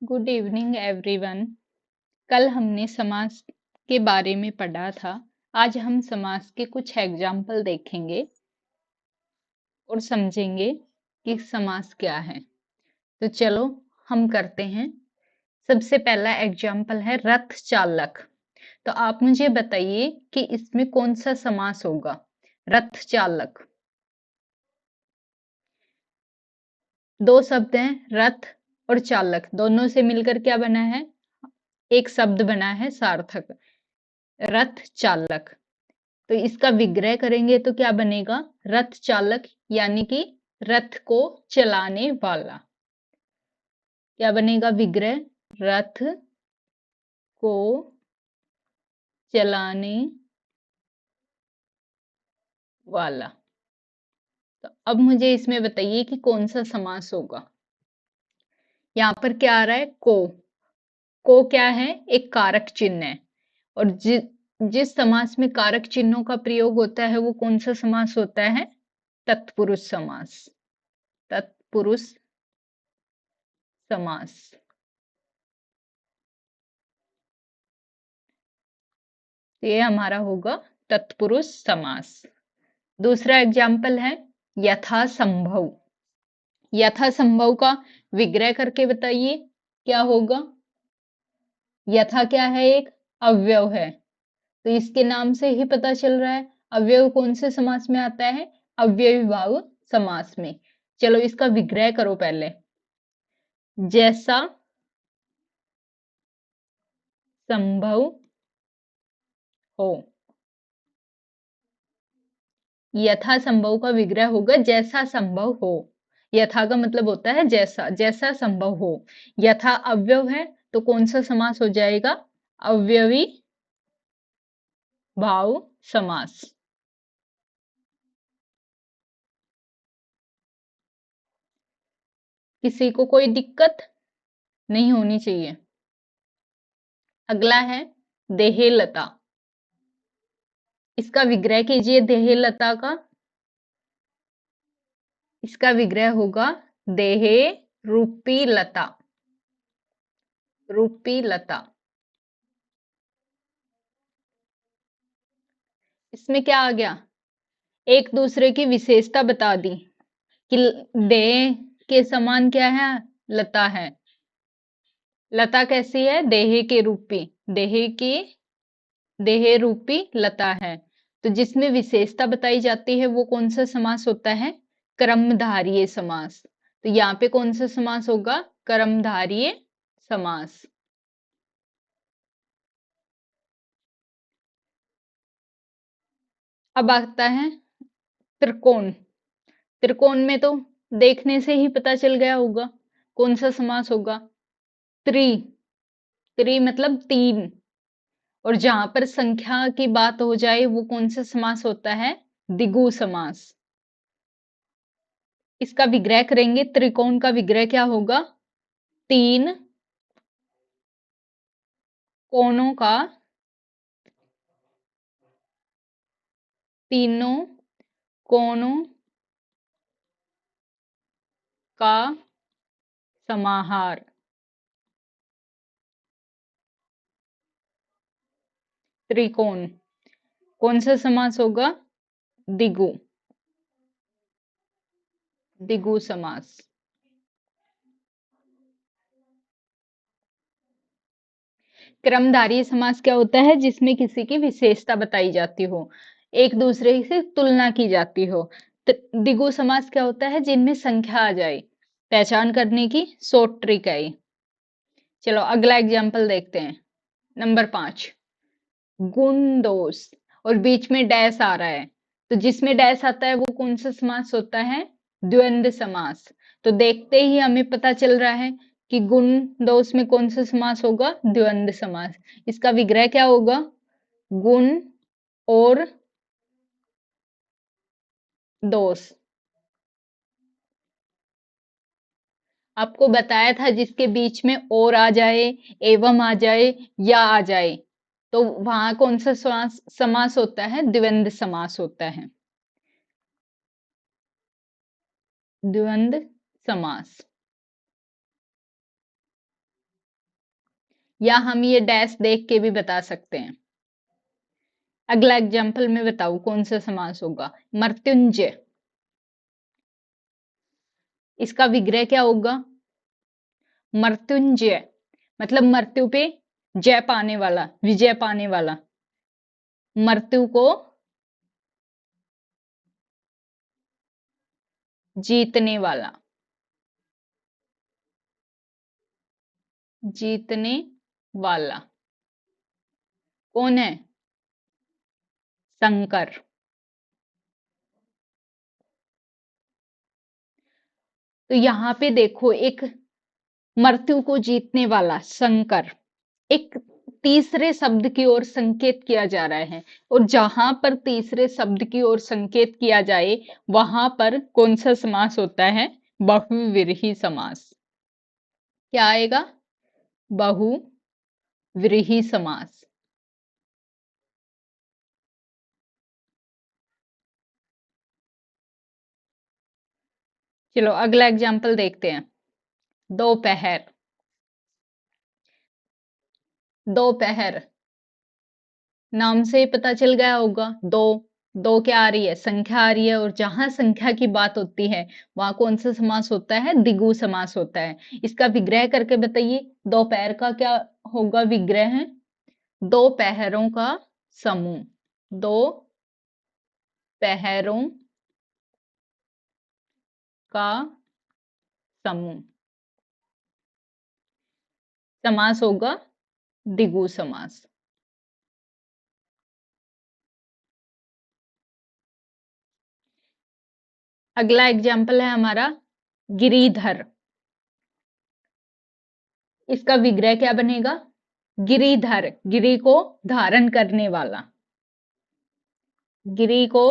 Good evening everyone. कल हमने समास के बारे में पढ़ा था। आज हम समास के कुछ एग्जाम्पल देखेंगे और समझेंगे कि समास क्या है। तो चलो हम करते हैं। सबसे पहला एग्जाम्पल है रथ चालक। तो आप मुझे बताइए कि इसमें कौन सा समास होगा। रथ चालक, दो शब्द हैं, रथ और चालक, दोनों से मिलकर क्या बना है, एक शब्द बना है सार्थक, रथ चालक। तो इसका विग्रह करेंगे तो क्या बनेगा, रथ चालक, यानी कि रथ को चलाने वाला। क्या बनेगा विग्रह, रथ को चलाने वाला। तो अब मुझे इसमें बताइए कि कौन सा समास होगा। यहाँ पर क्या आ रहा है, को क्या है, एक कारक चिन्ह है। और जिस समास में कारक चिन्हों का प्रयोग होता है वो कौन सा समास होता है, तत्पुरुष समास। तत्पुरुष समास। ये हमारा होगा तत्पुरुष समास। दूसरा एग्जाम्पल है यथासंभव। यथासंभव का विग्रह करके बताइए क्या होगा। यथा क्या है, एक अव्यव है, तो इसके नाम से ही पता चल रहा है अव्यव कौन से समास में आता है, अव्ययी भाव समास में। चलो इसका विग्रह करो पहले। जैसा संभव हो। यथा संभव का विग्रह होगा जैसा संभव हो। यथा का मतलब होता है जैसा, जैसा संभव हो। यथा अव्यव है तो कौन सा समास हो जाएगा, अव्यवी भाव समास। किसी को कोई दिक्कत नहीं होनी चाहिए। अगला है देहेलता। इसका विग्रह कीजिए देहेलता का। इसका विग्रह होगा देहे रूपी लता। रूपी लता। इसमें क्या आ गया, एक दूसरे की विशेषता बता दी कि देह के समान क्या है, लता है। लता कैसी है, देह के रूपी, देह की देह रूपी लता है। तो जिसमें विशेषता बताई जाती है वो कौन सा समास होता है, कर्मधारय समास। तो यहाँ पे कौन सा समास होगा, कर्मधारय समास। अब आता है त्रिकोण। त्रिकोण में तो देखने से ही पता चल गया होगा कौन सा समास होगा, त्रि। त्रि मतलब तीन। और जहां पर संख्या की बात हो जाए वो कौन सा समास होता है, द्विगु समास। इसका विग्रह करेंगे, त्रिकोण का विग्रह क्या होगा, तीन कोणों का, तीनों कोणों का समाहार। त्रिकोण कौन सा समास होगा, द्विगु, द्विगु समास। क्रमधारय समास क्या होता है, जिसमें किसी की विशेषता बताई जाती हो, एक दूसरे से तुलना की जाती हो। द्विगु समास क्या होता है, जिनमें संख्या आ जाए, पहचान करने की शॉर्ट ट्रिक है। चलो अगला एग्जाम्पल देखते हैं। नंबर 5, गुण दोष और बीच में डैश आ रहा है। तो जिसमें डैश आता है वो कौन सा समास होता है, द्वंद्व समास। तो देखते ही हमें पता चल रहा है कि गुण दोष में कौन सा समास होगा, द्वंद्व समास। इसका विग्रह क्या होगा, गुण और दोष। आपको बताया था जिसके बीच में और आ जाए, एवं आ जाए, या आ जाए, तो वहां कौन सा समास समास होता है, द्वंद्व समास होता है। द्वंद्व समास। या हम ये डैश देख के भी बता सकते हैं। अगला एग्जाम्पल मैं बताऊं कौन सा समास होगा। मृत्युंजय, इसका विग्रह क्या होगा? मृत्युंजय मतलब मृत्यु पे जय पाने वाला, विजय पाने वाला, मृत्यु को जीतने वाला, जीतने वाला कौन है? शंकर। तो यहां पे देखो, एक मृत्यु को जीतने वाला शंकर, एक तीसरे शब्द की ओर संकेत किया जा रहा है, और जहां पर तीसरे शब्द की ओर संकेत किया जाए वहां पर कौन सा समास होता है? बहुव्रीहि समास। क्या आएगा? बहुव्रीहि समास। चलो अगला एग्जाम्पल देखते हैं। दोपहर, दोपहर नाम से ही पता चल गया होगा। दो, दो क्या आ रही है? संख्या आ रही है, और जहां संख्या की बात होती है वहां कौन सा समास होता है? द्विगु समास होता है। इसका विग्रह करके बताइए, दोपहर का क्या होगा विग्रह? है दो पहरों का समूह, दो पहरों का समूह। समास होगा द्विगु समास। अगला एग्जाम्पल है हमारा गिरिधर। इसका विग्रह क्या बनेगा? गिरिधर, गिरि को धारण करने वाला, गिरि को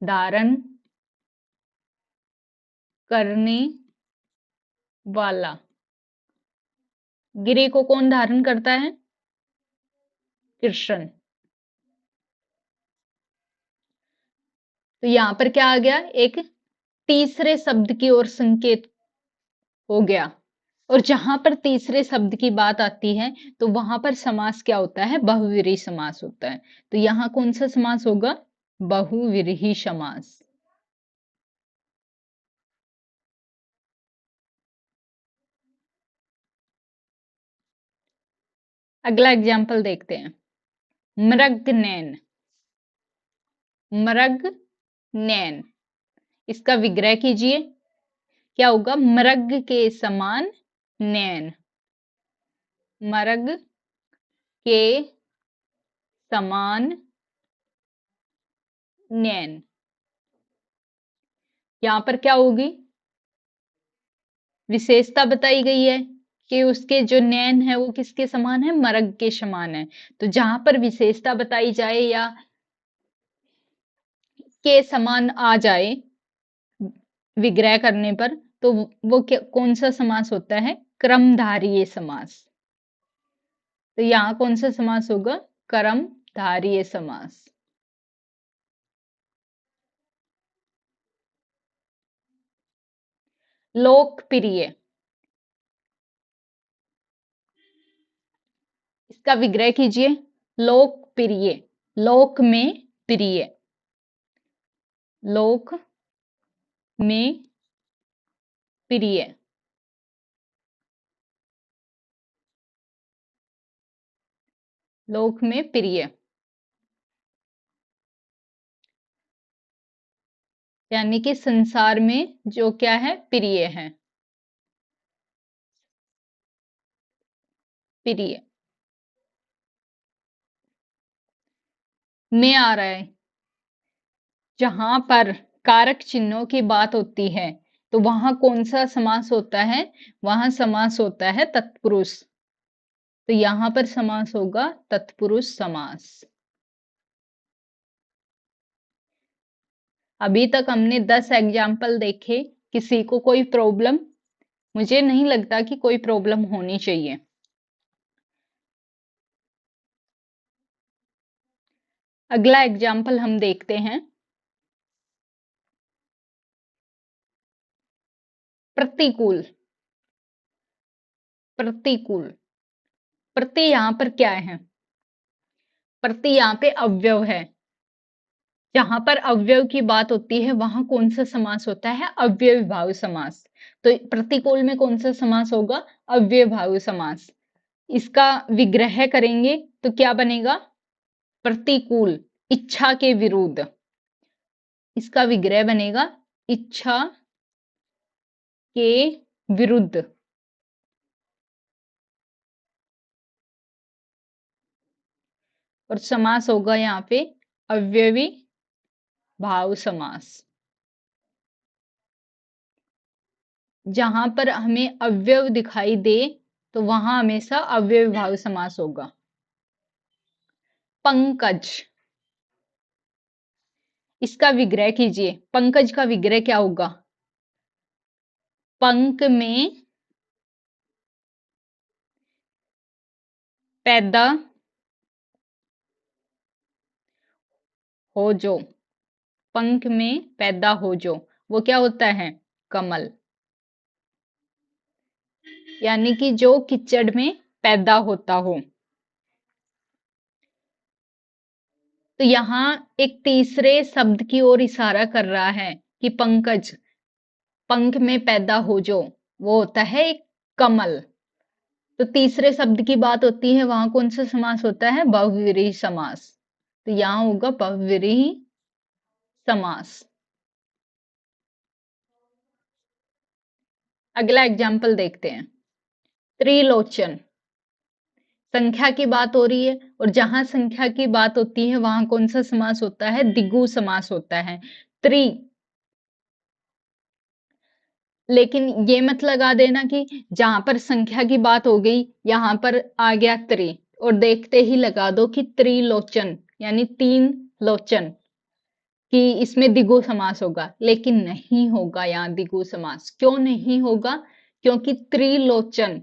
धारण करने वाला। गिरि को कौन धारण करता है? कृष्ण। तो यहां पर क्या आ गया? एक तीसरे शब्द की ओर संकेत हो गया, और जहां पर तीसरे शब्द की बात आती है तो वहां पर समास क्या होता है? बहुव्रीहि समास होता है। तो यहां कौन सा समास होगा? बहुव्रीहि समास। अगला एग्जाम्पल देखते हैं। मृगनयन, मृगनयन, इसका विग्रह कीजिए। क्या होगा? मृग के समान नैन, मृग के समान नैन। यहां पर क्या होगी? विशेषता बताई गई है कि उसके जो नैन है वो किसके समान है? मृग के समान है। तो जहां पर विशेषता बताई जाए या के समान आ जाए विग्रह करने पर, तो वो कौन सा समास होता है? क्रमधारीय समास। तो यहाँ कौन सा समास होगा? कर्मधारय समास। लोकप्रिय, इसका विग्रह कीजिए। लोकप्रिय, लोक में प्रिय, लोक में प्रिय, लोक में प्रिय यानी कि संसार में जो क्या है? प्रिय है, प्रिय में आ रहा है। जहां पर कारक चिन्हों की बात होती है तो वहां कौन सा समास होता है? वहां समास होता है तत्पुरुष। तो यहां पर समास होगा तत्पुरुष समास। अभी तक हमने 10 एग्जाम्पल देखे। किसी को कोई प्रॉब्लम? मुझे नहीं लगता कि कोई प्रॉब्लम होनी चाहिए। अगला एग्जाम्पल हम देखते हैं। प्रतिकूल, प्रतिकूल। प्रति यहाँ पर क्या है? प्रति यहाँ पे अव्यव है। जहां पर अव्यव की बात होती है वहां कौन सा समास होता है? अव्ययीभाव समास। तो प्रतिकूल में कौन सा समास होगा? अव्ययीभाव समास। इसका विग्रह करेंगे तो क्या बनेगा? प्रतिकूल, इच्छा के विरुद्ध। इसका विग्रह बनेगा इच्छा के विरुद्ध। और समास होगा यहाँ पे अव्ययी भाव समास। जहां पर हमें अव्यव दिखाई दे तो वहां हमेशा अव्ययी भाव समास होगा। पंकज, इसका विग्रह कीजिए। पंकज का विग्रह क्या होगा? पंक में पैदा हो जो, पंख में पैदा हो जो, वो क्या होता है? कमल। यानी कि जो कीचड़ में पैदा होता हो। तो यहाँ एक तीसरे शब्द की ओर इशारा कर रहा है कि पंकज, पंख में पैदा हो जो, वो होता है एक कमल। तो तीसरे शब्द की बात होती है वहां कौन सा समास होता है? बहुव्रीहि समास। तो यहाँ होगा बहुव्रीहि समास। अगला एग्जाम्पल देखते हैं। त्रिलोचन, संख्या की बात हो रही है और जहां संख्या की बात होती है वहां कौन सा समास होता है? द्विगु समास होता है। त्रि, लेकिन ये मत लगा देना कि जहां पर संख्या की बात हो गई यहां पर आ गया त्रि और देखते ही लगा दो कि त्रिलोचन यानी तीन लोचन, कि इसमें द्विगु समास होगा। लेकिन नहीं होगा यहाँ द्विगु समास। क्यों नहीं होगा? क्योंकि त्रिलोचन,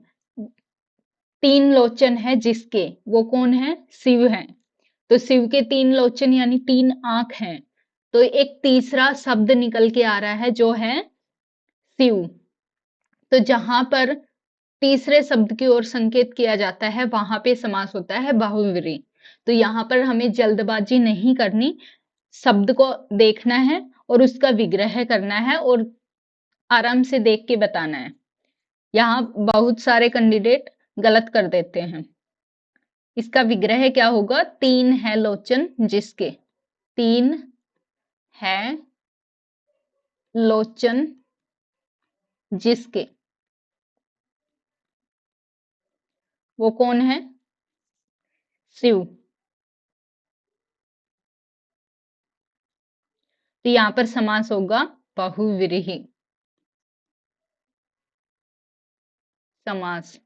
तीन लोचन है जिसके, वो कौन है? शिव है। तो शिव के तीन लोचन यानी तीन आंख हैं। तो एक तीसरा शब्द निकल के आ रहा है जो है शिव। तो जहां पर तीसरे शब्द की ओर संकेत किया जाता है वहां पे समास होता है बहुव्रीहि। तो यहाँ पर हमें जल्दबाजी नहीं करनी, शब्द को देखना है और उसका विग्रह करना है और आराम से देख के बताना है। यहाँ बहुत सारे कैंडिडेट गलत कर देते हैं। इसका विग्रह क्या होगा? तीन है लोचन जिसके, तीन है लोचन जिसके, वो कौन है? शिव। तो यहां पर समास होगा बहुव्रीहि समास।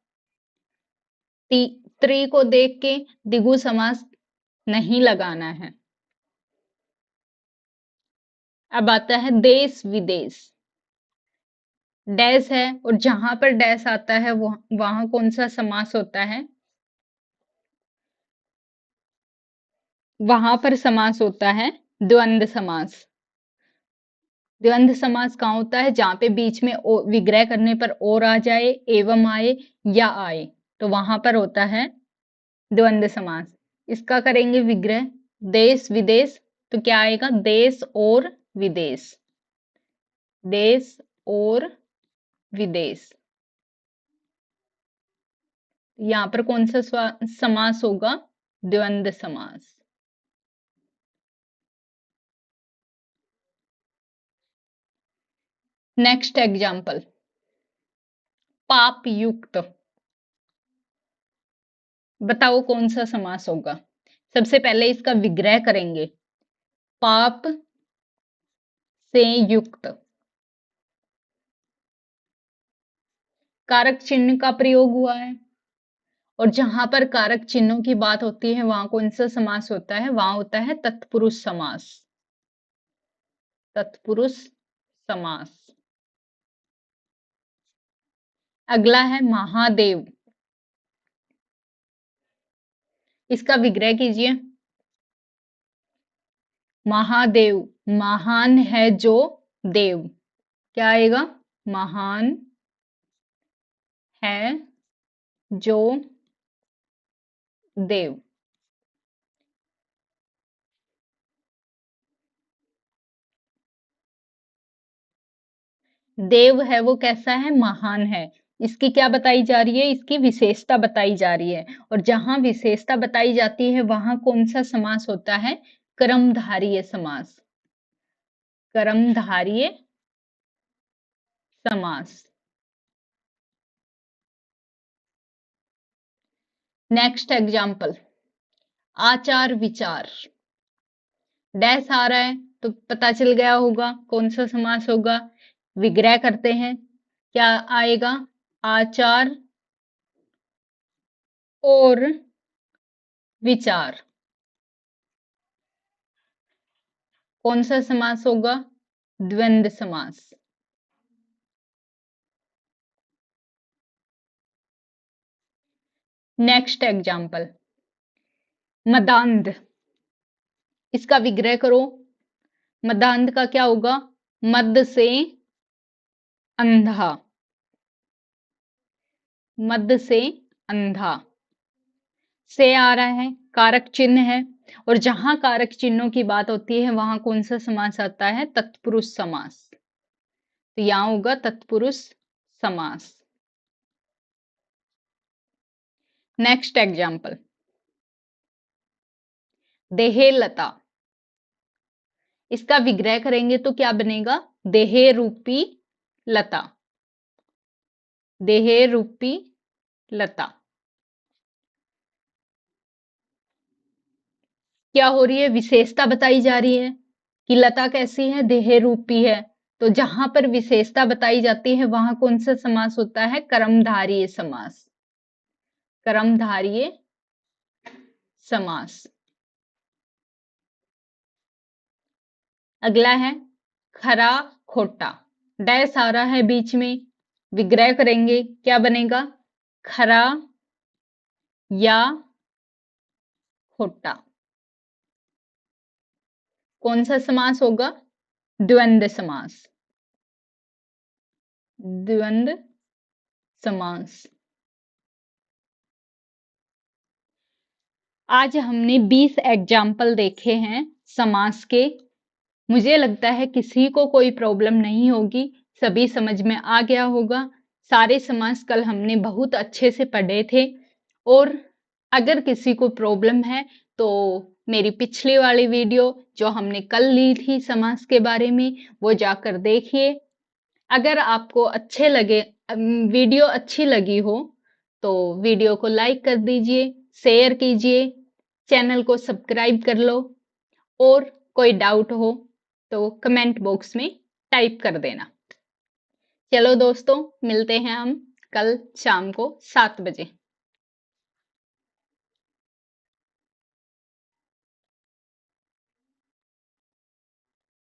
त्रि को देख के द्विगु समास नहीं लगाना है। अब आता है देश विदेश। डैश है और जहां पर डैश आता है वहां कौन सा समास होता है? वहां पर समास होता है द्वंद्व समास। द्वंद्व समास कहाँ होता है? जहां पे बीच में विग्रह करने पर और आ जाए, एवं आए या आए, तो वहां पर होता है द्वंद्व समास। इसका करेंगे विग्रह, देश विदेश, तो क्या आएगा? देश और विदेश, देश और विदेश। यहाँ पर कौन सा समास होगा? द्वंद्व समास। नेक्स्ट एग्जाम्पल, पाप युक्त। बताओ कौन सा समास होगा? सबसे पहले इसका विग्रह करेंगे। पाप से युक्त, कारक चिन्ह का प्रयोग हुआ है और जहां पर कारक चिन्हों की बात होती है वहां कौन सा समास होता है? वहां होता है तत्पुरुष समास, तत्पुरुष समास। अगला है महादेव। इसका विग्रह कीजिए। महादेव, महान है जो देव, क्या आएगा? महान है जो देव। देव है वो कैसा है? महान है। इसकी क्या बताई जा रही है? इसकी विशेषता बताई जा रही है। और जहां विशेषता बताई जाती है वहां कौन सा समास होता है? कर्मधारय समास। कर्मधारय समास। नेक्स्ट एग्जाम्पल, आचार विचार। डैश आ रहा है तो पता चल गया होगा कौन सा समास होगा। विग्रह करते हैं, क्या आएगा? आचार और विचार। कौन सा समास होगा? द्वंद्व समास। नेक्स्ट एग्जाम्पल, मदांध। इसका विग्रह करो। मदांध का क्या होगा? मद से अंधा। मद से अंधा। से आ रहा है, कारक चिन्ह है। और जहां कारक चिन्हों की बात होती है वहां कौन सा समास आता है? तत्पुरुष समास। तो यहां होगा तत्पुरुष समास। नेक्स्ट एग्जाम्पल, देहेलता। इसका विग्रह करेंगे तो क्या बनेगा? देहे रूपी लता। देहे रूपी लता। क्या हो रही है? विशेषता बताई जा रही है कि लता कैसी है? देह रूपी है। तो जहां पर विशेषता बताई जाती है वहां कौन सा समास होता है? कर्मधारय समास। कर्मधारय समास। अगला है खरा खोटा। डैश आ रहा है बीच में, विग्रह करेंगे, क्या बनेगा? खरा या खोटा। कौन सा समास होगा? द्वंद्व समास। द्वंद्व समास। आज हमने 20 एग्जाम्पल देखे हैं समास के। मुझे लगता है किसी को कोई प्रॉब्लम नहीं होगी, सभी समझ में आ गया होगा। सारे समास कल हमने बहुत अच्छे से पढ़े थे। और अगर किसी को प्रॉब्लम है तो मेरी पिछली वाली वीडियो जो हमने कल ली थी समास के बारे में वो जाकर देखिए। अगर आपको अच्छे लगे, वीडियो अच्छी लगी हो तो वीडियो को लाइक कर दीजिए, शेयर कीजिए, चैनल को सब्सक्राइब कर लो। और कोई डाउट हो तो कमेंट बॉक्स में टाइप कर देना। चलो दोस्तों, मिलते हैं हम कल शाम को 7 बजे।